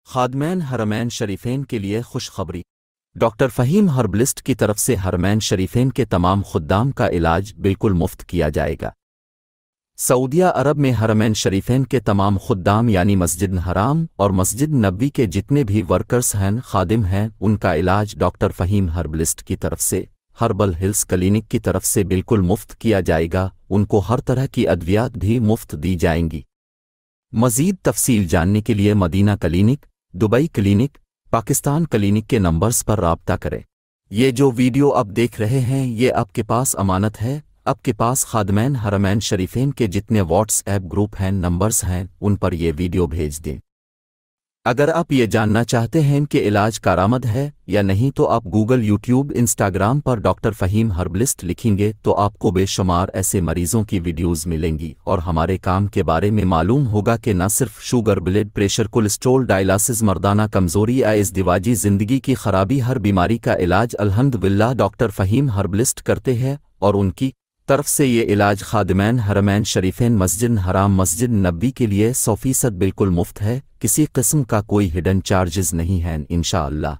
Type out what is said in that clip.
खादमैन हरमैन शरीफैन के लिए खुशखबरी। डॉक्टर फ़हीम हर्बलिस्ट की तरफ से हरमैन शरीफैन के तमाम खुद्दाम का इलाज बिल्कुल मुफ्त किया जाएगा। सऊदिया अरब में हरमैन शरीफैन के तमाम खुद्दाम यानी मस्जिद हराम और मस्जिद नबवी के जितने भी वर्कर्स हैं, खादिम हैं, उनका इलाज डॉक्टर फ़हीम हर्बलिस्ट की तरफ से हर्बल हिल्स क्लिनिक की तरफ से बिल्कुल मुफ्त किया जाएगा। उनको हर तरह की अद्वियात भी मुफ्त दी जाएंगी। मज़ीद तफसील जानने के लिए Madina clinic, Dubai clinic, Pakistan clinic के नंबर्स पर राब्ता करें। ये जो वीडियो आप देख रहे हैं ये आपके पास अमानत है। आपके पास खादमैन हरमैन शरीफैन के जितने व्हाट्सएप ग्रुप हैं, नंबर्स हैं, उन पर यह वीडियो भेज दें। अगर आप ये जानना चाहते हैं कि इलाज कारामद है या नहीं तो आप गूगल, यूट्यूब, इंस्टाग्राम पर डॉक्टर फ़हीम हर्बलिस्ट लिखेंगे तो आपको बेशुमार ऐसे मरीजों की वीडियोज़ मिलेंगी और हमारे काम के बारे में मालूम होगा कि न सिर्फ sugar, blood pressure, cholesterol, dialysis, मर्दाना कमज़ोरी या इज़दिवाजी ज़िंदगी की खराबी, हर बीमारी का इलाज अल्हम्दुलिल्लाह डॉक्टर फ़हीम हर्बलिस्ट करते हैं और उनकी तरफ से ये इलाज खादिमैन हरमैन शरीफैन मस्जिद हराम, मस्जिद नबवी के लिए 100% बिल्कुल मुफ्त है। किसी किस्म का कोई हिडन चार्जेस नहीं हैं इंशाअल्लाह।